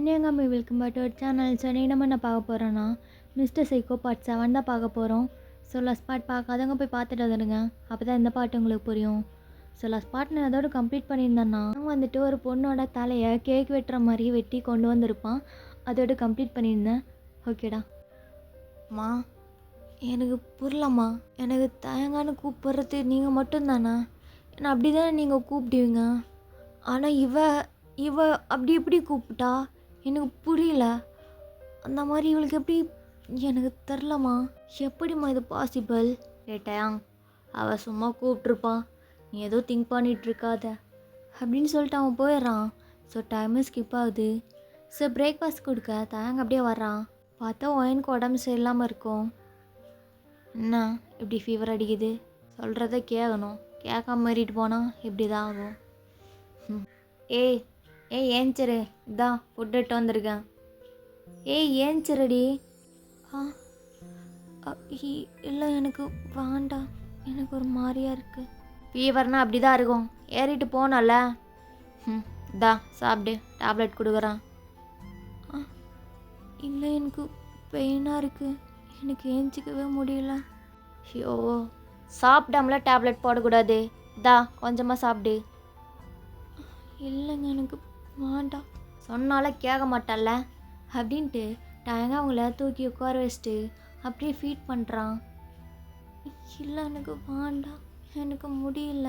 அன்னியங்காமி welcome back to our channel. So நம்ம என்ன பார்க்க போகிறோன்னா மிஸ்டர் சைக்கோ பார்ட் 7 தான் பார்க்க போகிறோம். ஸோ லாஸ்ட் பார்ட் பார்க்காதவங்க போய் பார்த்துட்டு வந்துடுங்க, அப்போ தான் இந்த பாட்டு உங்களுக்கு புரியும். ஸோ லாஸ்ட் பார்ட் நான் அதோட கம்ப்ளீட் பண்ணியிருந்தேன்னா வந்துட்டு ஒரு பொண்ணோட தலையை கேக் வெட்டுற மாதிரி வெட்டி கொண்டு வந்திருப்பான். அதோட கம்ப்ளீட் பண்ணியிருந்தேன். ஓகேடா மா, எனக்கு புரியலம்மா. எனக்கு தயங்கான்னு கூப்பிட்றது நீங்கள் மட்டும்தானே? ஏன்னா அப்படி தானே நீங்கள் கூப்பிடுவீங்க. ஆனால் இவ அப்படி எப்படி கூப்பிட்டா எனக்கு புரியல. அந்த மாதிரி இவளுக்கு எப்படி எனக்கு தெரிலம்மா. எப்படிம்மா இது பாசிபிள்? கேட்டாயாங். அவள் சும்மா கூப்பிட்ருப்பான், நீ ஏதோ திங்க் பண்ணிகிட்ருக்காத அப்படின்னு சொல்லிட்டு அவன் போயிடுறான். ஸோ டைமும் ஸ்கிப் ஆகுது. ஸோ பிரேக்ஃபாஸ்ட் கொடுக்க தயங்க அப்படியே வர்றான். பார்த்தா ஒயனுக்கு உடம்பு சரியில்லாமல் இருக்கும். என்ன இப்படி ஃபீவர் அடிக்குது? சொல்கிறத கேட்கணும், கேட்காம மாறிட்டு போனால் இப்படி தான் ஆகும். ஏய் ஏஞ்சிரு, இதான் ஃபுட் எடுத்து வந்திருக்கேன். ஏஞ்சிரடி. இல்லை எனக்கு வேண்டாம், எனக்கு ஒரு மாதிரியாக இருக்குது. ஃபீவர்னால் அப்படி தான் இருக்கும், ஏறிட்டு போனல. இதான் சாப்பிடு, டேப்லெட் கொடுக்குறான். இல்லை எனக்கு பெயினாக இருக்குது, எனக்கு ஏஞ்சிக்கவே முடியல. ஐயோ, சாப்பிடாமல டேப்லெட் போடக்கூடாது. இதா கொஞ்சமாக சாப்பிடு. இல்லைங்க எனக்கு வேண்டாம். சொன்னால கேட்க மாட்டால அப்படின்ட்டு டயங்க அவங்கள தூக்கி உட்கார வச்சுட்டு அப்படியே ஃபீட் பண்ணுறான். இல்லை எனக்கு வேண்டாம், எனக்கு முடியல.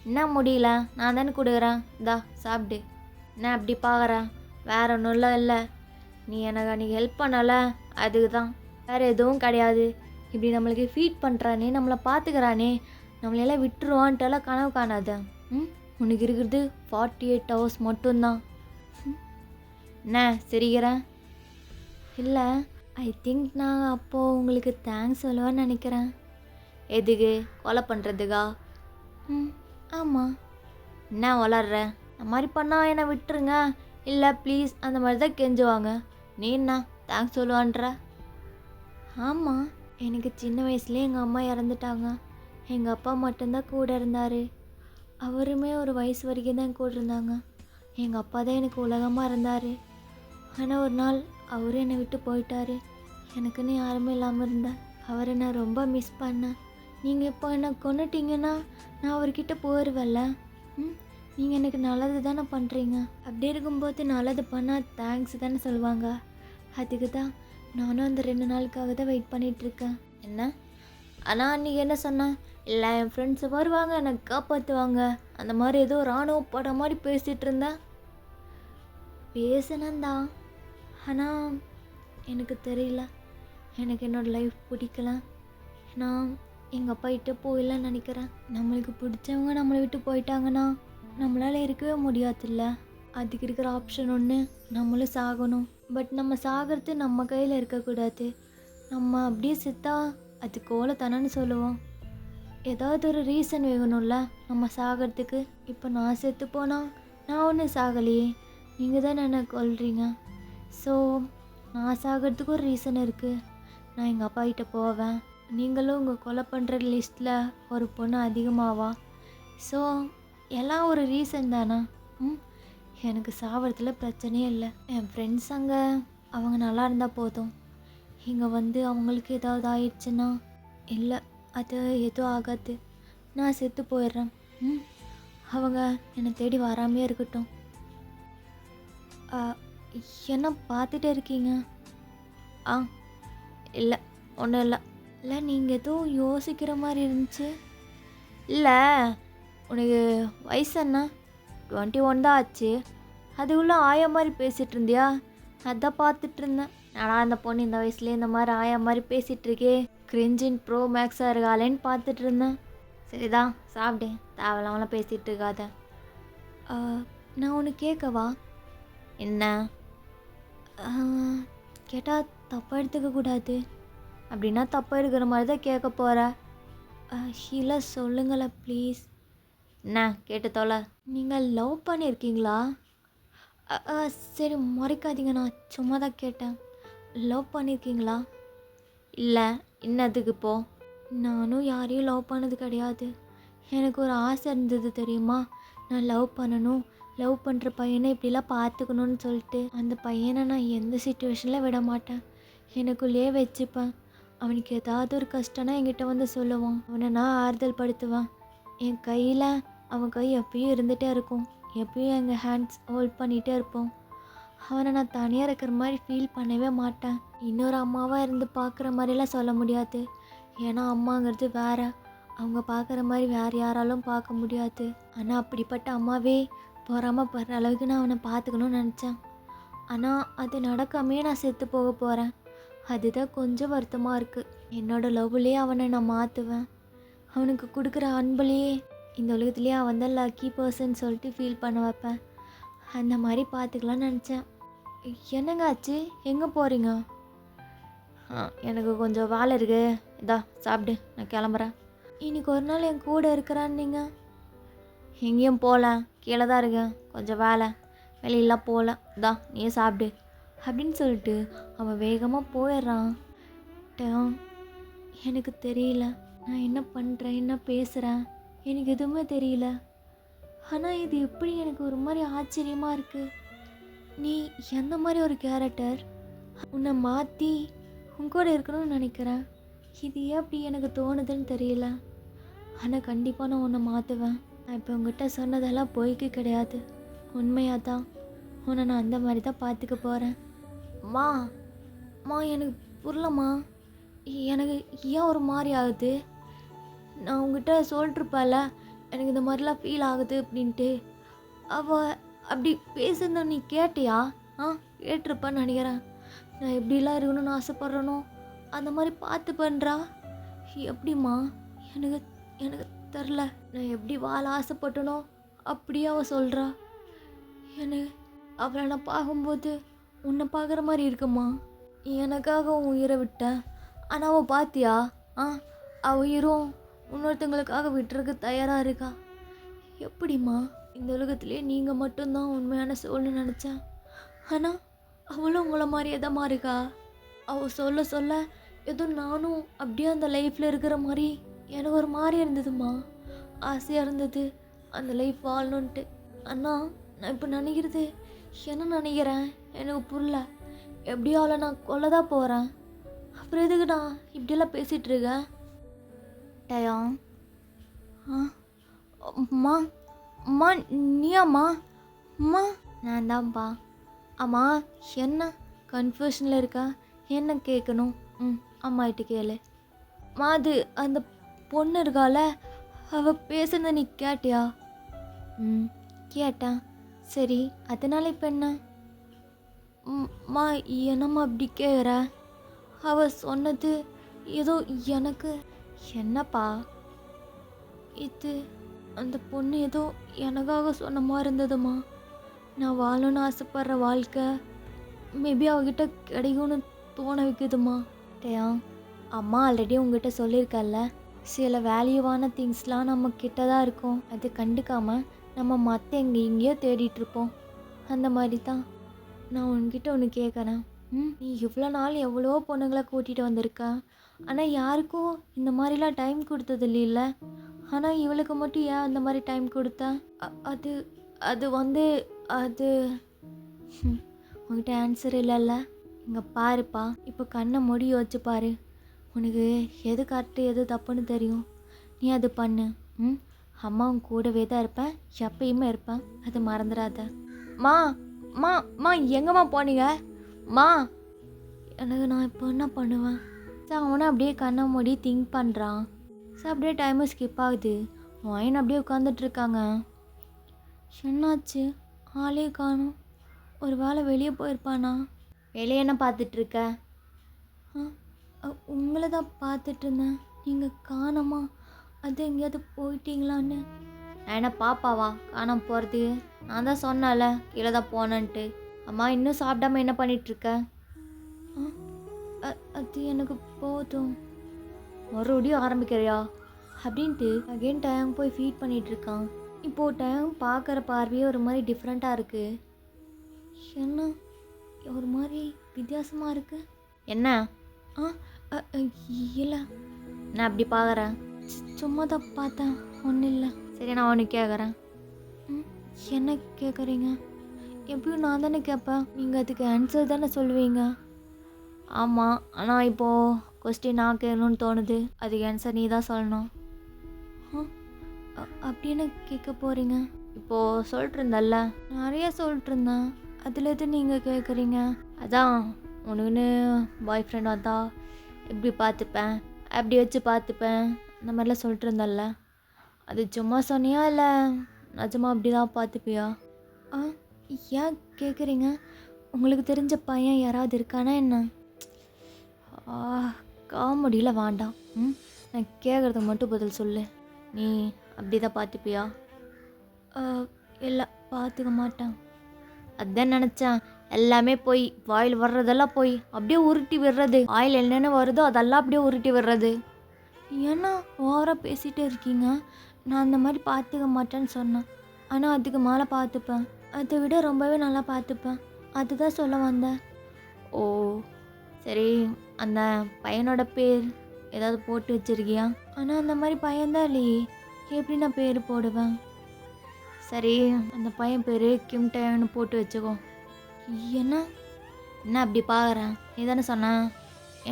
என்ன முடியல? நான் தானே கொடுக்குறேன், இதா சாப்பிடு. என்ன அப்படி பார்க்குறேன்? வேற ஒன்றும் இல்லை, நீ எனக்கு அன்றைக்கி ஹெல்ப் பண்ணல, அதுக்கு தான், வேறு எதுவும் கிடையாது. இப்படி நம்மளுக்கு ஃபீட் பண்ணுறானே, நம்மளை பார்த்துக்கிறானே, நம்மளையெல்லாம் விட்டுருவான்ட்டெல்லாம் கனவு காணாத. உனக்கு இருக்கிறது 48 hours மட்டும்தான். என்ன சிரிக்கிறேன்? இல்லை, ஐ திங்க் நான் அப்போது உங்களுக்கு தேங்க்ஸ் சொல்லுவேன்னு நினைக்கிறேன். எதுக்கு? கொலை பண்ணுறதுக்கா? ஆமாம். என்ன வளர்ற? அந்த மாதிரி பண்ணால் என்னை விட்டுருங்க, இல்லை ப்ளீஸ் அந்த மாதிரி தான் கெஞ்சுவாங்க. நீ என்ன தேங்க்ஸ் சொல்லுவான்ற? ஆமாம், எனக்கு சின்ன வயசுலேயே எங்கள் அம்மா இறந்துட்டாங்க. எங்கள் அப்பா மட்டும்தான் கூட இருந்தார். அவருமே ஒரு வயசு வரைக்கும் தான் கூட இருந்தாங்க. எங்கள் அப்பா தான் எனக்கு உலகமாக இருந்தார். ஆனால் ஒரு நாள் அவரும் என்னை விட்டு போயிட்டார். எனக்குன்னு யாருமே இல்லாமல் இருந்தேன். அவரை நான் ரொம்ப மிஸ் பண்ணேன். நீங்கள் இப்போ என்னை கொன்னுட்டீங்கன்னா நான் அவர்கிட்ட போயிடுவேல்ல. நீங்கள் எனக்கு நல்லது தானே பண்ணுறீங்க. அப்படி இருக்கும்போது நல்லது பண்ணால் தேங்க்ஸ் தானே சொல்லுவாங்க. அதுக்கு தான் நானும் அந்த 2 நாளுக்காக தான் வெயிட் பண்ணிகிட்ருக்கேன். என்ன? ஆனால் அன்றைக்கி என்ன சொன்னேன்? இல்லை என் ஃப்ரெண்ட்ஸு வருவாங்க, எனக்கு காப்பாற்றுவாங்க, அந்த மாதிரி ஏதோ இராணுவ படம் மாதிரி பேசிகிட்டு இருந்தேன். பேசினந்தான், ஆனால் எனக்கு தெரியல, எனக்கு என்னோடய லைஃப் பிடிக்கல. நான் எங்கள் அப்பா கிட்டே போயிடலான்னு நினைக்கிறேன். நம்மளுக்கு பிடிச்சவங்க நம்மளை விட்டு போயிட்டாங்கன்னா நம்மளால் இருக்கவே முடியாதுல்ல. அதுக்கு இருக்கிற ஆப்ஷன் ஒன்று, நம்மளும் சாகணும். பட் நம்ம சாகிறது நம்ம கையில் இருக்கக்கூடாது. நம்ம அப்படியே செத்தா அது கோலத்தனன்னு சொல்லுவோம். ஏதாவது ஒரு ரீசன் வேணும்ல நம்ம சாகிறதுக்கு. இப்போ நான் செத்து போனால் நான் ஒன்றும் சாகலையே, நீங்கள் தான் என்ன கொல்றீங்க. ஸோ நான் சாகிறதுக்கு ஒரு ரீசன் இருக்குது. நான் எங்கள் அப்பா கிட்ட போவேன், நீங்களும் உங்கள் கொலை பண்ணுற லிஸ்ட்டில் ஒரு பொண்ணு அதிகமாவா. ஸோ எல்லாம் ஒரு ரீசன் தானே. எனக்கு சாவறதுல பிரச்சனையே இல்லை. என் ஃப்ரெண்ட்ஸ் அங்கே அவங்க நல்லா இருந்தால் போதும். இங்கே வந்து அவங்களுக்கு ஏதாவது ஆயிடுச்சுன்னா, இல்லை அது எதுவும் ஆகாது, நான் செத்து போயிடுறேன். அவங்க என்னை தேடி வராமையே இருக்கட்டும். என்ன பார்த்துட்டே இருக்கீங்க? இல்லை ஒன்றும் இல்லை. இல்லை நீங்கள் எதுவும் யோசிக்கிற மாதிரி இருந்துச்சு. இல்லை, உனக்கு வயசு என்ன? 21 தான் ஆச்சு. அதுக்குள்ளே ஆயா மாதிரி பேசிகிட்டு இருந்தியா? அதான் பார்த்துட்டு இருந்தேன். ஆனால் அந்த பொண்ணு இந்த வயசுலேயே இந்த மாதிரி ஆயா மாதிரி பேசிகிட்ருக்கே, கிரிஞ்சின் ப்ரோ மேக்ஸாக இருக்காளேன்னு பார்த்துட்டு இருந்தேன். சரிதான் சாப்பிட்டேன், தேவையில்லாமலாம் பேசிகிட்டு இருக்காத. நான் ஒன்று கேட்கவா? என்ன? கேட்டால் தப்பாக எடுத்துக்கக்கூடாது. அப்படின்னா தப்பாக எடுக்கிற மாதிரி தான் கேட்க போகிற. இல்லை சொல்லுங்களேன் ப்ளீஸ். என்ன கேட்டு தொலை. நீங்கள் லவ் பண்ணியிருக்கீங்களா? சரி மறைக்காதீங்க, நான் சும்மா தான் கேட்டேன். லவ் பண்ணியிருக்கீங்களா? இல்லை, இன்னதுக்கு இப்போ? நானும் யாரையும் லவ் பண்ணது கிடையாது. எனக்கு ஒரு ஆசை இருந்தது தெரியுமா, நான் லவ் பண்ணணும், லவ் பண்ணுற பையனை இப்படிலாம் பார்த்துக்கணுன்னு சொல்லிட்டு அந்த பையனை நான் எந்த சுச்சுவேஷனில் விட மாட்டேன். எனக்குள்ளேயே வச்சுப்பேன். அவனுக்கு ஏதாவது ஒரு கஷ்டம்னா என்கிட்ட வந்து சொல்லுவான். அவனை நான் ஆறுதல் படுத்துவேன். என் கையில் அவன் கை எப்பயும் இருந்துகிட்டே இருக்கும். எப்பயும் எங்கள் ஹேண்ட்ஸ் ஹோல்ட் பண்ணிகிட்டே இருப்போம். அவனை நான் தனியாக இருக்கிற மாதிரி ஃபீல் பண்ணவே மாட்டேன். இன்னொரு அம்மாவாக இருந்து பார்க்குற மாதிரிலாம் சொல்ல முடியாது. ஏன்னா அம்மாங்கிறது வேறு. அவங்க பார்க்குற மாதிரி வேறு யாராலும் பார்க்க முடியாது. ஆனால் அப்படிப்பட்ட அம்மாவே பொறாமப்படுற அளவுக்கு நான் அவனை பார்த்துக்கணும்னு நினச்சேன். ஆனால் அது நடக்காமே நான் செத்து போக போகிறேன். அதுதான் கொஞ்சம் வருத்தமாக இருக்குது. என்னோடய லவ்லேயே அவனை நான் மாற்றுவேன். அவனுக்கு கொடுக்குற அன்புலேயே இந்த உலகத்துலேயே அவன் தான் லக்கி பர்சன் சொல்லிட்டு ஃபீல் பண்ண வைப்பேன். அந்த மாதிரி பார்த்துக்கலான்னு நினச்சேன். என்னங்க ஆச்சு? எங்கே போகிறீங்க? எனக்கு கொஞ்சம் வேலை இருக்குது. இதா சாப்பிடு, நான் கிளம்புறேன். இன்னைக்கு ஒரு நாள் என் கூட இருக்கிறான்னு நீங்கள் எங்கேயும் போகல, கீழே தான் இருக்கேன். கொஞ்சம் வேலை, வெளியெல்லாம் போகல. இதா நீயே சாப்பிடு அப்படின்னு சொல்லிட்டு அவன் வேகமாக போயிடுறான். எனக்கு தெரியல நான் என்ன பண்ணுறேன், என்ன பேசுகிறேன், எனக்கு எதுவுமே தெரியல. ஆனால் இது எப்படி எனக்கு ஒரு மாதிரி ஆச்சரியமாக இருக்குது. நீ எந்த மாதிரி ஒரு கேரக்டர்? உன்னை மாற்றி உன் கூட இருக்கணும்னு நினைக்கிறேன். இது ஏன் அப்படி எனக்கு தோணுதுன்னு தெரியல. ஆனால் கண்டிப்பாக நான் உன்னை மாற்றுவேன். நான் இப்போ உங்ககிட்ட சொன்னதெல்லாம் பொய்க்கு கிடையாது, உண்மையாக தான். உன்னை நான் அந்த மாதிரி தான் பார்த்துக்க போகிறேன். மா எனக்கு புரியலம்மா. எனக்கு ஏன் ஒரு மாதிரி ஆகுது? நான் உங்ககிட்ட சொல்லிட்டுருப்பால எனக்கு இந்த மாதிரிலாம் ஃபீல் ஆகுது அப்படின்ட்டு. அவள் அப்படி பேசுறத நீ கேட்டியா? கேட்டிருப்பான்னு நினைக்கிறேன். நான் எப்படிலாம் இருக்கணும்னு ஆசைப்பட்றனோ அந்த மாதிரி பார்த்து பண்ணுறா. எப்படிம்மா? எனக்கு எனக்கு தெரில. நான் எப்படி வாழ ஆசைப்பட்டனோ அப்படியே அவள் சொல்கிறா. எனக்கு அவளை நான் பார்க்கும்போது உன்னை பார்க்குற மாதிரி இருக்குமா? எனக்காக உன் உயிரை விட்டேன். ஆனால் அவள் பார்த்தியா? அவள் உயிரும் இன்னொருத்தங்களுக்காக விட்டுறதுக்கு தயாராக இருக்கா. எப்படிம்மா? இந்த உலகத்துலேயே நீங்கள் மட்டும்தான் உண்மையான சோல்னு நினச்சேன். ஆனால் அவளும் உங்களை மாதிரியே தான் இருக்கா. அவள் சொல்ல சொல்ல ஏதோ நானும் அப்படியே அந்த லைஃப்பில் இருக்கிற மாதிரி எனக்கு ஒரு மாதிரி இருந்ததுமா. ஆசையாக இருந்தது அந்த லைஃப் வாழணுன்ட்டு. ஆனால் நான் இப்போ நினைக்கிறது என்ன நினைக்கிறேன் எனக்கு புரியல. எப்படியோ அவளை நான் கொல்ல தான் போகிறேன். அப்புறம் எதுக்கு நான் இப்படியெல்லாம் பேசிகிட்டு இருக்கேன்? டயம் அம்மா அம்மா நீயாம்மா? அம்மா நான் தான்ப்பா. அம்மா என்ன கன்ஃபியூஷனில் இருக்கா? என்ன கேட்கணும்? அம்மாகிட்ட கேளு. அது அந்த பொண்ணு இருக்கால, அவள் பேசுனதை நீ கேட்டியா? கேட்டேன். சரி அதனால இப்போ என்ன? மா என்னம்மா அப்படி கேட்குற? அவள் சொன்னது ஏதோ எனக்கு என்னப்பா இது? அந்த பொண்ணு ஏதோ எனக்காக சொன்ன மாதிரி இருந்ததுமா. நான் வாழணும்னு ஆசைப்படுற வாழ்க்கை மேபி அவகிட்ட கிடைக்கும்னு தோண வைக்குதுமா. அம்மா ஆல்ரெடி உங்ககிட்ட சொல்லியிருக்கல, சில வேல்யூவான திங்ஸ்லாம் நம்ம கிட்ட தான் இருக்கும். அது கண்டுக்காமல் நம்ம மற்ற எங்கேயோ தேடிட்டுருப்போம். அந்த மாதிரி தான் நான் உன்கிட்ட ஒன்று கேட்குறேன். நீ இவ்வளோ நாள் எவ்வளோ பொண்ணுங்களை கூட்டிகிட்டு வந்திருக்க. ஆனால் யாருக்கும் இந்த மாதிரிலாம் டைம் கொடுத்தது இல்லைல்ல. ஆனால் இவளுக்கு மட்டும் ஏன் அந்த மாதிரி டைம் கொடுத்த? அது அது வந்து அது உங்ககிட்ட ஆன்சர் இல்லைல்ல. இங்கே பாருப்பா, இப்போ கண்ணை மூடி யோசிச்சு பாரு. உனக்கு எது கரெக்டு எது தப்புன்னு தெரியும். நீ அது பண்ணு. அம்மா உன் கூடவே தான் இருப்பேன், எப்பயுமே இருப்பேன், அதை மறந்துடாத. மா மா மா எங்கம்மா போனீங்க? எனக்கு நான் இப்போ என்ன பண்ணுவேன்? அவனை அப்படியே கண்ணை மூடி திங்க் பண்ணுறான். அப்படியே டைமும் ஸ்கிப் ஆகுது. வாயின் அப்படியே உட்காந்துட்ருக்காங்க. என்னாச்சு? ஆளே காணும். ஒரு வேளை வெளியே போயிருப்பானா? வெளியே என்ன பார்த்துட்ருக்க? உங்களை தான் பார்த்துட்டு இருந்தேன். நீங்கள் காணோமா? அது எங்கேயாவது போயிட்டீங்களான்னு. நான் என்ன பாப்பாவா காணாம போகிறது? நான் தான் சொன்னல கீழே தான் போனேன்ட்டு. அம்மா இன்னும் சாப்பிடாம என்ன பண்ணிகிட்ருக்க? அது எனக்கு போதும். மறுபடியும் ஆரம்பிக்கிறியா அப்படின்ட்டு அகெயின் டைம் போய் ஃபீட் பண்ணிகிட்ருக்கான். இப்போது டைம் பார்க்குற பார்வையே ஒரு மாதிரி டிஃப்ரெண்ட்டாக இருக்குது. என்ன ஒரு மாதிரி வித்தியாசமாக இருக்குது? என்ன? இல்லை நான் அப்படி பார்க்குறேன். சும்மா தான் பார்த்தேன், ஒன்றும் இல்லை. சரி நான் ஒன்று கேட்குறேன். என்ன கேட்குறீங்க? எப்பயும் நான் தானே கேட்பேன். நீங்கள் அதுக்கு ஆன்சர் தானே சொல்லுவீங்க. ஆமாம், ஆனால் இப்போது கொஸ்டின் நான் கேட்கணும்னு தோணுது. அதுக்கு ஆன்சர் நீ தான் சொல்லணும். ஆ அப்படின்னு கேட்க போகிறீங்க? இப்போது சொல்லிட்டு இருந்தல்ல, நிறைய சொல்லிட்டு இருந்தேன். அதில் எது நீங்கள் கேட்குறீங்க? அதான் உனக்குன்னு பாய் ஃப்ரெண்ட் வந்தா எப்படி பார்த்துப்பேன், அப்படி வச்சு பார்த்துப்பேன், இந்த மாதிரிலாம் சொல்லிட்டு இருந்தல்ல, அது சும்மா சொன்னியா இல்லை நிஜமா அப்படி தான் பார்த்துப்பியா? ஆ ஏன் கேட்குறீங்க? உங்களுக்கு தெரிஞ்ச பையன் யாராவது இருக்கானா என்ன? காமெடியில் வேண்டாம். நான் கேட்குறதுக்கு மட்டும் பதில் சொல்லு. நீ அப்படி தான் பார்த்துப்பியா? இல்லை, பார்த்துக்க மாட்டேன். அதான் நினச்சேன். எல்லாமே போய், வாயில் வர்றதெல்லாம் போய் அப்படியே உருட்டி விடுறது. வாயில் என்னென்ன வருதோ அதெல்லாம் அப்படியே உருட்டி விடுறது. ஏன்னா ஓவராக பேசிகிட்டே இருக்கீங்க. நான் அந்த மாதிரி பார்த்துக்க மாட்டேன்னு சொன்னேன். ஆனால் அதுக்கு மேலே பார்த்துப்பேன். அதை விட ரொம்பவே நல்லா பார்த்துப்பேன். அதுதான் சொல்ல வந்தேன். ஓ சரி, அந்த பையனோட பேர் ஏதாவது போட்டு வச்சுருக்கியா? ஆனால் அந்த மாதிரி பையன்தான் இல்லையே, எப்படி நான் பேர் போடுவேன்? சரி, அந்த பையன் பேர் கிம் டேன்னு போட்டு வச்சுக்கோ. என்ன என்ன அப்படி பார்க்குறேன்? நீ தானே சொன்ன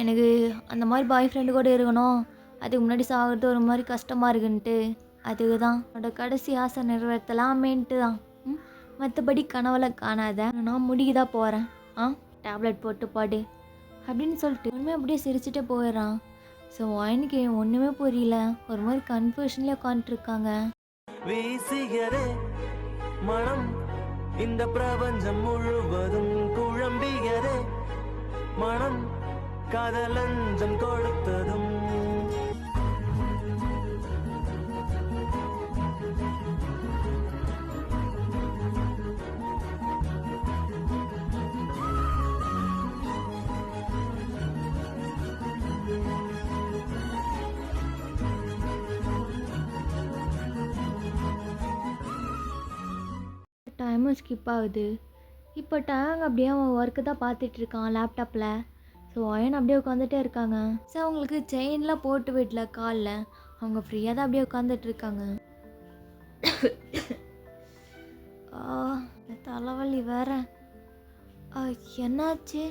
எனக்கு அந்த மாதிரி பாய் ஃப்ரெண்டு கூட இருக்கணும், அதுக்கு முன்னாடி சாகிறது ஒரு மாதிரி கஷ்டமாக இருக்குன்ட்டு. அதுக்கு தான் என்னோட கடைசி ஆசை நிறைவேற்றலாமேன்ட்டு தான். மற்றபடி கனவுல காணாத, நான் முடிக்க தான் போகிறேன். டேப்லெட் போட்டு பாடு அப்படின்னு சொல்லிட்டு ஒன்றுமே அப்படியே சிரிச்சுட்டே போயிடறான். ஸோ எனக்கு ஒன்றுமே புரியல, ஒரு மாதிரி கன்ஃபியூஷன்லேயே உட்காந்துட்ருக்காங்க. வீசுகிறே மனம் இந்த பிரபஞ்சம் முழுவதும் குழம்பியதே மனம் காதலஞ்சம் கொடுத்ததும். டைமும் ஸ்கிப் ஆகுது. இப்போ டேங் அப்படியே அவன் ஒர்க்கு தான் பார்த்துட்ருக்கான் லேப்டாப்பில். ஸோ அயன் அப்படியே உட்காந்துட்டே இருக்காங்க. ஸோ அவங்களுக்கு செயின்லாம் போட்டு விடல காலில், அவங்க ஃப்ரீயாக தான் அப்படியே உட்காந்துட்ருக்காங்க. தலைவலி வேற. என்னாச்சு,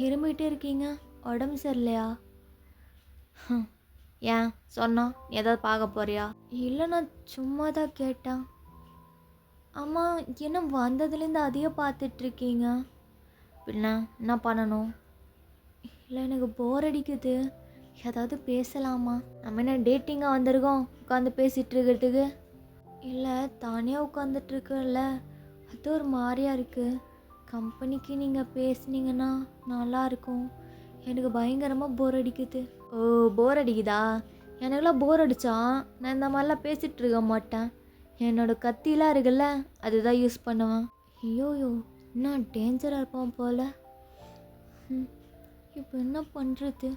இருமிகிட்டே இருக்கீங்க? உடம்பு சரியில்லையா? ஏன் சொன்னா நீ ஏதாவது பார்க்க போறியா? இல்லை, நான் சும்மா தான் கேட்டேன். ஆமாம், என்ன வந்ததுலேருந்து அதையே பார்த்துட்ருக்கீங்க? பின்ன என்ன பண்ணணும்? இல்லை, எனக்கு போர் அடிக்குது, ஏதாவது பேசலாமா? நம்ம என்ன டேட்டிங்காக வந்திருக்கோம் உட்காந்து பேசிகிட்டு இருக்கிறதுக்கு? இல்லை, தானே உட்காந்துட்ருக்கல, அது ஒரு மாதிரியா இருக்குது. கம்பெனிக்கு நீங்கள் பேசுனீங்கன்னா நல்லாயிருக்கும். எனக்கு பயங்கரமாக போர் அடிக்குது. ஓ, போர் அடிக்குதா? எனக்குலாம் போர் அடித்தா நான் இந்த மாதிரிலாம் பேசிகிட்டு இருக்க மாட்டேன். என்னோடய கத்திலாம் இருக்குல்ல, அதுதான் யூஸ் பண்ணுவேன். ஐயோயோ, என்ன டேஞ்சராக இருப்பான் போல். இப்போ என்ன பண்ணுறது?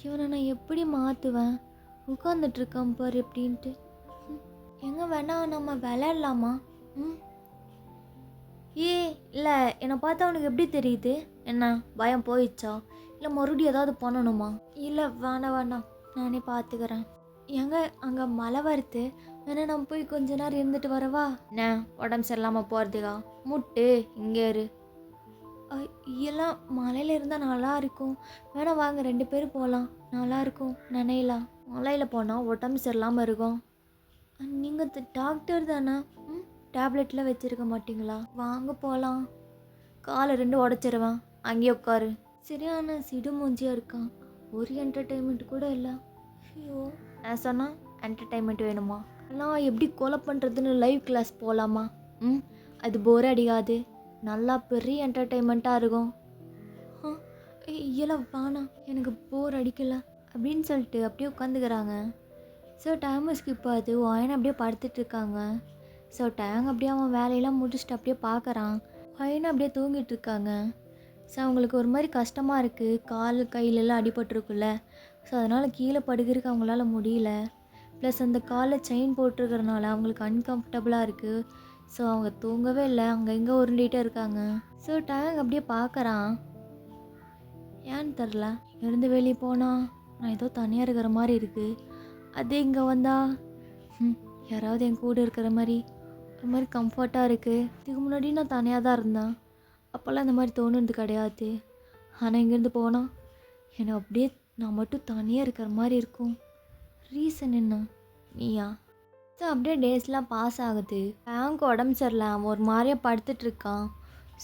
இவனை நான் எப்படி மாற்றுவேன்? உட்காந்துட்ருக்கான் பாரு எப்படின்ட்டு. எங்கே வேணா நம்ம விளையாடலாமா? ஏ இல்லை, என்னை பார்த்தா அவனுக்கு எப்படி தெரியுது? என்ன பயம் போயிடுச்சா? இல்லை மறுபடியும் ஏதாவது பண்ணணுமா? இல்லை, வேணாம், நானே பார்த்துக்கிறேன். எங்க அங்கே மழை வருது, வேணா நம்ம போய் கொஞ்ச நேரம் இருந்துட்டு வரவா? என்ன உடம்பு சரியில்லாமல் போகிறதுக்கா? முட்டு இங்கே இரு. எல்லாம் மலையில் இருந்தால் நல்லா இருக்கும். வேணா வாங்க 2 பேரும் போகலாம், நல்லா இருக்கும், நினைலாம். மலையில் போனால் உடம்பு சரியில்லாமல் இருக்கும். நீங்கள் டாக்டர் தானே? டேப்லெட்டில் வச்சுருக்க மாட்டிங்களா? வாங்க போகலாம். காலை 2 உடச்சிருவேன், அங்கேயே உட்காரு. சரியான சிடு மூஞ்சியாக இருக்கான், ஒரு என்டர்டெயின்மெண்ட் கூட இல்லை. ஐயோ, நான் சொன்னால் என்டர்டெயின்மெண்ட் வேணுமா? நான் எப்படி கொலை பண்ணுறதுன்னு லைவ் கிளாஸ் போகலாமா? அது போர் அடிக்காது, நல்லா பெரிய என்டர்டெயின்மெண்ட்டாக இருக்கும். இல்லை வேணாம், எனக்கு போர் அடிக்கலை அப்படின்னு சொல்லிட்டு அப்படியே உட்காந்துக்கிறாங்க. ஸோ டைம் ஸ்கிப் ஆகுது. ஒயன் அப்படியே படுத்துட்ருக்காங்க. ஸோ டேங் அப்படியே அவன் வேலையெல்லாம் முடிச்சுட்டு அப்படியே பார்க்குறான். ஒயன் அப்படியே தூங்கிட்டு இருக்காங்க. ஸோ அவங்களுக்கு ஒரு மாதிரி கஷ்டமாக இருக்குது, கால் கையிலெல்லாம் அடிபட்டிருக்குல்ல. ஸோ அதனால் கீழே படுக்கிறதுக்கு அவங்களால முடியல. ப்ளஸ் அந்த காலில் செயின் போட்டிருக்கிறனால அவங்களுக்கு அன்கம்ஃபர்டபுளாக இருக்குது. ஸோ அவங்க தூங்கவே இல்லை, அங்கே இங்கே உருண்டிகிட்டே இருக்காங்க. ஸோ டேங் அப்படியே பார்க்குறான். ஏன்னு தெரில, இருந்து வெளியே போனால் நான் ஏதோ தனியாக இருக்கிற மாதிரி இருக்குது. அது இங்கே வந்தா யாராவது என் கூட இருக்கிற மாதிரி. ஒரு மாதிரி கம்ஃபர்ட்டாக இருக்குது. இதுக்கு முன்னாடி நான் தனியாக தான் இருந்தேன். அப்போல்லாம் இந்த மாதிரி தோணுனது கிடையாது. ஆனால் இங்கேருந்து போனால் எனக்கு அப்படியே நான் மட்டும் தனியாக இருக்கிற மாதிரி இருக்கும். ரீசன் என்ன? நீயா? ஸோ அப்படியே டேஸ்லாம் பாஸ் ஆகுது. பேங்க் உடம்பு சரியில்லை, அவன் ஒரு மாதிரியா படுத்துட்டு இருக்கான்.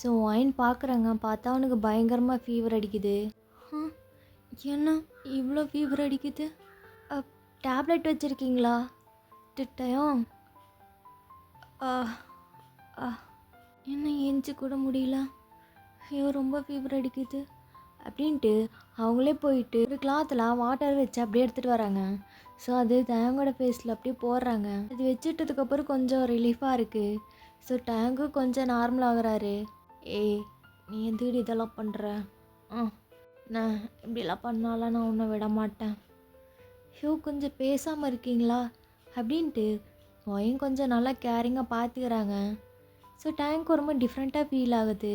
ஸோ ஒயின் பார்க்குறாங்க. பார்த்தா அவனுக்கு பயங்கரமாக ஃபீவர் அடிக்குது. என்ன இவ்வளோ ஃபீவர் அடிக்குது? டேப்லெட் வச்சுருக்கீங்களா? திட்டையும் என்ன ஏஞ்சி கூட முடியல. ஐயோ ரொம்ப ஃபீவர் அடிக்குது அப்படின்ட்டு அவங்களே போயிட்டு ஒரு கிளாத்தில் வாட்டர் வச்சு அப்படியே எடுத்துகிட்டு வராங்க. ஸோ அது டேங்கோட ஃபேஸில் அப்படியே போடுறாங்க. அது வச்சுட்டதுக்கப்புறம் கொஞ்சம் ரிலீஃபாக இருக்குது. ஸோ டேங்கு கொஞ்சம் நார்மல் ஆகுறாரு. ஏய் நீ எதுக்கு இதெல்லாம் பண்ணுற? நான் இப்படிலாம் பண்ணாலும் நான் ஒன்றும் விட மாட்டேன். ஐயோ கொஞ்சம் பேசாமல் இருக்கீங்களா அப்படின்ட்டு ஒயின் கொஞ்சம் நல்லா கேரிங்காக பார்த்துக்கிறாங்க. ஸோ டேங்க் ரொம்ப டிஃப்ரெண்ட்டாக ஃபீல் ஆகுது.